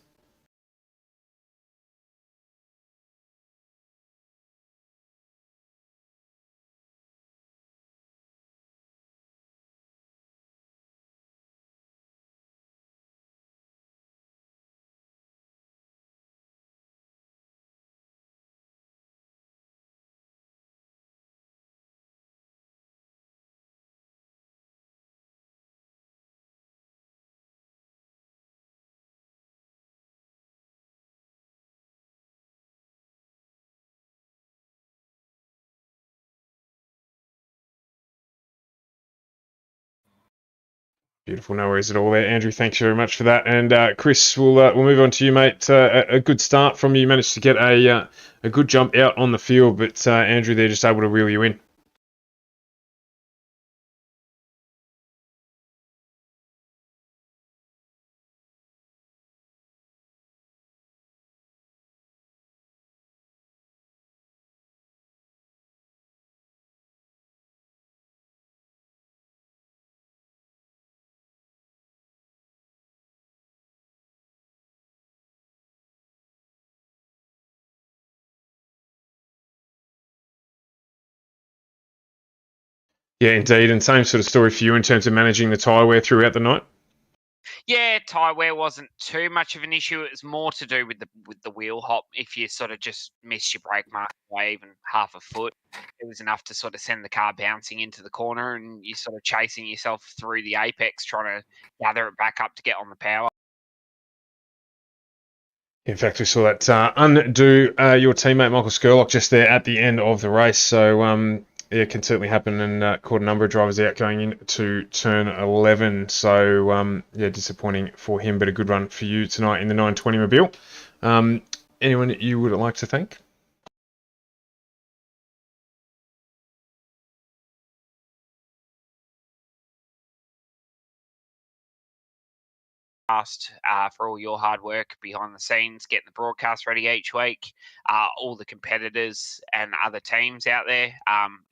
Speaker 1: Beautiful, no worries at all there, Andrew. Thanks very much for that. And Chris, we'll move on to you, mate. A good start from you. Managed to get a good jump out on the field, but Andrew, they're just able to reel you in. Yeah, indeed, and same sort of story for you in terms of managing the tyre wear throughout the night.
Speaker 3: Yeah, tyre wear wasn't too much of an issue. It was more to do with the wheel hop. If you sort of just miss your brake mark by even half a foot, it was enough to sort of send the car bouncing into the corner, and you're sort of chasing yourself through the apex, trying to gather it back up to get on the power.
Speaker 1: In fact, we saw that undo your teammate Michael Skurlock just there at the end of the race. So yeah, it can certainly happen, and caught a number of drivers out going into turn 11. So yeah, disappointing for him, but a good run for you tonight in the 920 Mobile. Anyone you would like to thank?
Speaker 3: For all your hard work behind the scenes, getting the broadcast ready each week, all the competitors and other teams out there.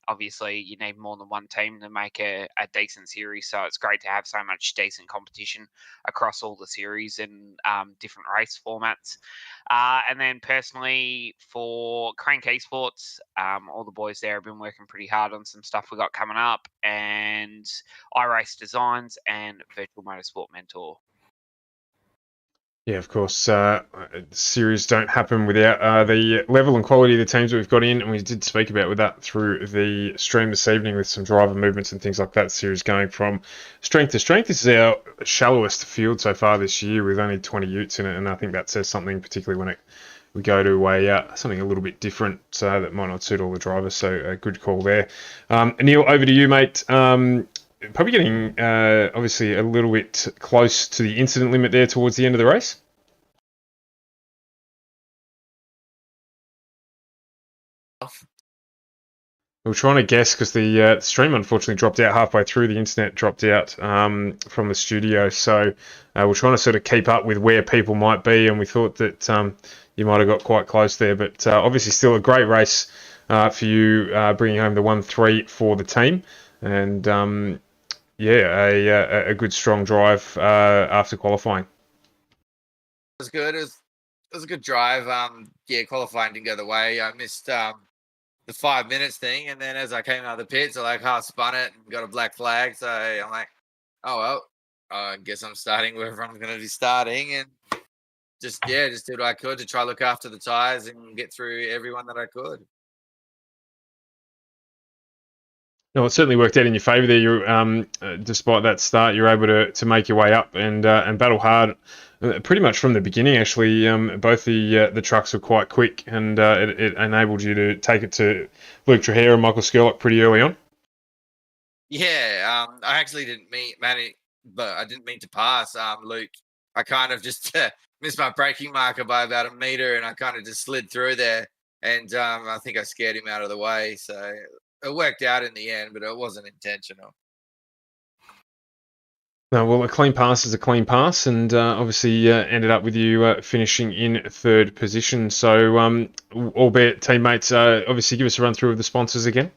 Speaker 3: Obviously, you need more than one team to make a decent series, so it's great to have so much decent competition across all the series and different race formats. And then personally for Crank Esports, all the boys there have been working pretty hard on some stuff we got coming up, and iRace Designs and Virtual Motorsport Mentor.
Speaker 1: Yeah, of course. Series don't happen without the level and quality of the teams that we've got in, and we did speak about with that through the stream this evening with some driver movements and things like that. Series going from strength to strength. This is our shallowest field so far this year with only 20 utes in it, and I think that says something, particularly when we go to something a little bit different that might not suit all the drivers. So a good call there. Neil, over to you, mate. Probably getting obviously a little bit close to the incident limit there towards the end of the race. We were trying to guess because the stream unfortunately dropped out halfway through. The internet dropped out from the studio, so we're trying to sort of keep up with where people might be, and we thought that you might have got quite close there. But obviously, still a great race for you, bringing home the 1-3 for the team, and yeah, a good strong drive after qualifying.
Speaker 4: It was good. It was a good drive. Yeah, qualifying didn't go the way. I missed the 5 minutes thing, and then as I came out of the pits, I half spun it and got a black flag. So I'm like, oh well, I guess I'm starting wherever I'm going to be starting, and just did what I could to try to look after the tires and get through everyone that I could.
Speaker 1: No, it certainly worked out in your favour there. You, despite that start, you're able to make your way up and battle hard, pretty much from the beginning. Actually, both the trucks were quite quick, and it enabled you to take it to Luke Trujillo and Michael Skurlock pretty early on.
Speaker 4: Yeah, I actually didn't mean to pass Luke. I kind of just missed my braking marker by about a meter, and I kind of just slid through there, and I think I scared him out of the way. So it worked out in the end, but it wasn't intentional.
Speaker 1: No, well, a clean pass is a clean pass, and obviously ended up with you finishing in third position. So, albeit teammates, obviously give us a run through of the sponsors again.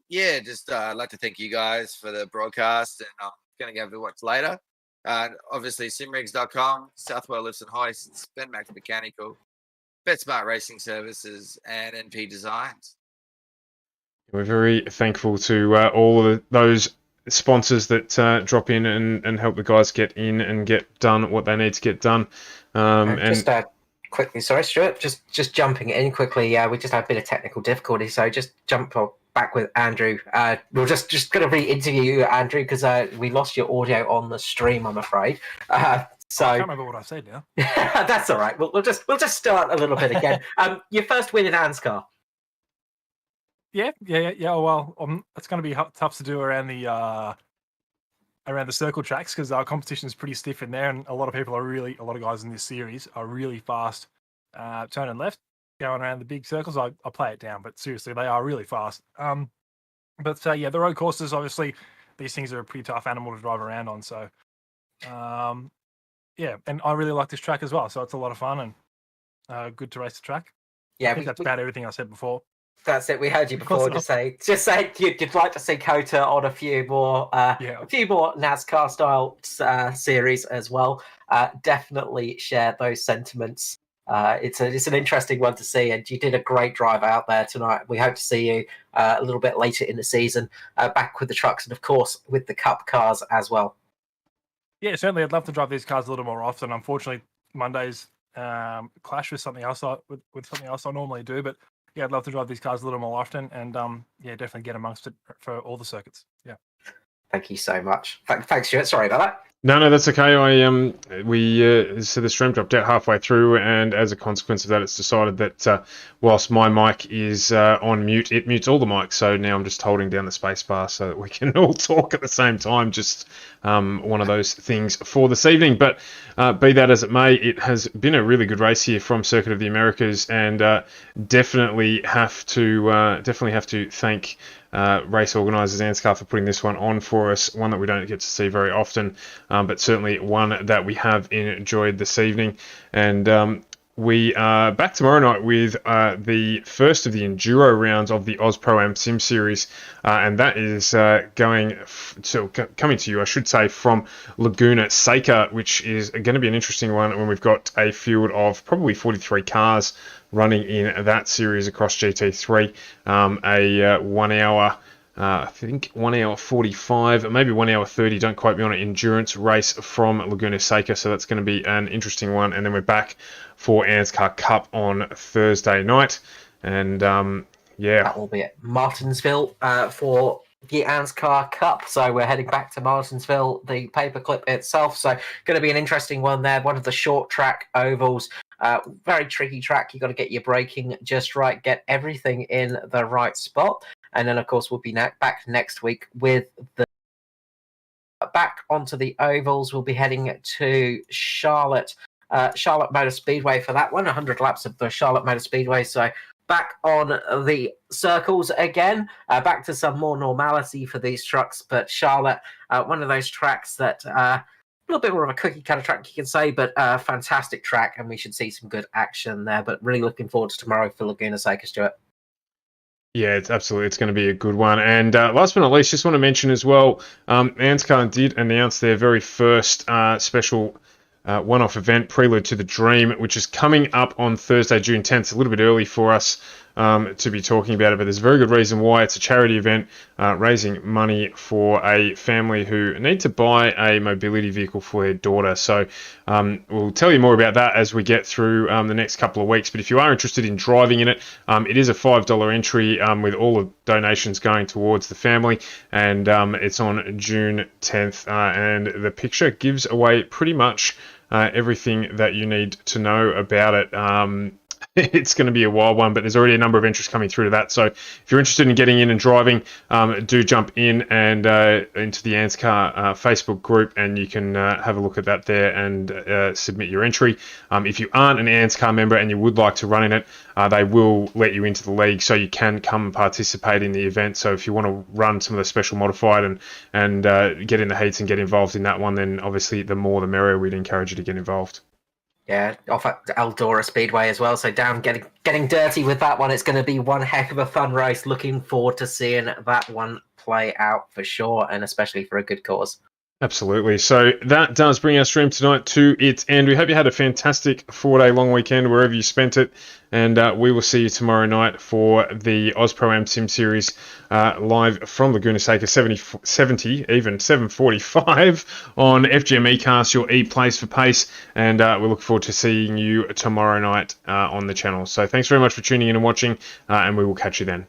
Speaker 4: Yeah, just I'd like to thank you guys for the broadcast, and I'm going to go and watch later. Obviously, simrigs.com, Southwell Lifts and Hoists, Ben Max Mechanical, BetSmart Racing Services, and NP Designs.
Speaker 1: We're very thankful to all of those sponsors that drop in and help the guys get in and get done what they need to get done.
Speaker 2: Just quickly, sorry, Stuart, just jumping in quickly. We just had a bit of technical difficulty, so just jump back with Andrew. We're just going to re-interview you, Andrew, because we lost your audio on the stream, I'm afraid. So
Speaker 5: I can't remember what I said now.
Speaker 2: that's all right. We'll just start a little bit again. Your first win in ANZCAR.
Speaker 5: Yeah. Well, it's going to be tough to do around the circle tracks because our competition is pretty stiff in there, and a lot of guys in this series are really fast turning left, going around the big circles. I play it down, but seriously, they are really fast. But the road courses, obviously, these things are a pretty tough animal to drive around on. So, and I really like this track as well. So it's a lot of fun and good to race the track.
Speaker 2: Yeah,
Speaker 5: I think that's about everything I said before.
Speaker 2: That's it. We heard you before. Just say you'd like to see COTA on a few more NASCAR style series as well. Definitely share those sentiments. It's an interesting one to see, and you did a great drive out there tonight. We hope to see you a little bit later in the season, back with the trucks and of course with the Cup cars as well.
Speaker 5: Yeah, certainly. I'd love to drive these cars a little more often. Unfortunately, Mondays clash with something else with something else I normally do, but. Yeah, I'd love to drive these cars a little more often, and definitely get amongst it for all the circuits. Yeah.
Speaker 2: Thank you so much. Thanks, Stuart. Sorry about that.
Speaker 1: No, that's okay. So the stream dropped out halfway through, and as a consequence of that, it's decided that whilst my mic is on mute, it mutes all the mics. So now I'm just holding down the space bar so that we can all talk at the same time. Just one of those things for this evening. But be that as it may, it has been a really good race here from Circuit of the Americas, and definitely have to thank race organisers ANZCAR for putting this one on for us, one that we don't get to see very often, but certainly one that we have enjoyed this evening. And we are back tomorrow night with the first of the Enduro rounds of the Oz Pro-Am Sim Series, and that is coming to you, I should say, from Laguna Seca, which is going to be an interesting one when we've got a field of probably 43 cars running in that series across GT3, a 1 hour, I think 1 hour 45, maybe 1 hour 30, don't quote me on it, endurance race from Laguna Seca. So that's going to be an interesting one. And then we're back for ANZCAR Cup on Thursday night. And that
Speaker 2: will be at Martinsville for the ANZCAR Cup. So we're heading back to Martinsville, the paperclip itself. So going to be an interesting one there. One of the short track ovals. Very tricky track. You got to get your braking just right, get everything in the right spot, and then of course we'll be back next week with the back onto the ovals. We'll be heading to Charlotte Motor Speedway for that one. 100 laps of the Charlotte Motor Speedway. So back on the circles again, back to some more normality for these trucks. But Charlotte, one of those tracks that. A little bit more of a cookie cutter track, you can say, but a fantastic track, and we should see some good action there. But really looking forward to tomorrow for Laguna Seca, Stuart.
Speaker 1: Yeah, it's going to be a good one. And last but not least, just want to mention as well, ANZCAR did announce their very first special one-off event, Prelude to the Dream, which is coming up on Thursday, June 10th. It's a little bit early for us to be talking about it, but there's a very good reason why. It's a charity event raising money for a family who need to buy a mobility vehicle for their daughter. So we'll tell you more about that as we get through the next couple of weeks. But if you are interested in driving in it, it is a $5 entry with all the donations going towards the family, and it's on June 10th, and the picture gives away pretty much everything that you need to know about it. It's going to be a wild one, but there's already a number of entries coming through to that. So if you're interested in getting in and driving, do jump in and into the ANZCAR Facebook group, and you can have a look at that there and submit your entry. If you aren't an ANZCAR member and you would like to run in it, they will let you into the league, so you can come and participate in the event. So if you want to run some of the special modified and get in the heats and get involved in that one, then obviously the more the merrier. We'd encourage you to get involved.
Speaker 2: Yeah, off at Eldora Speedway as well. So down, getting dirty with that one. It's going to be one heck of a fun race. Looking forward to seeing that one play out for sure, and especially for a good cause.
Speaker 1: Absolutely. So that does bring our stream tonight to its end. We hope you had a fantastic 4-day long weekend wherever you spent it. And we will see you tomorrow night for the Ozpro-Am Sim Series live from Laguna Seca 70, even 7:45 on FGM eCast, your E-Place for Pace. And we look forward to seeing you tomorrow night on the channel. So thanks very much for tuning in and watching, and we will catch you then.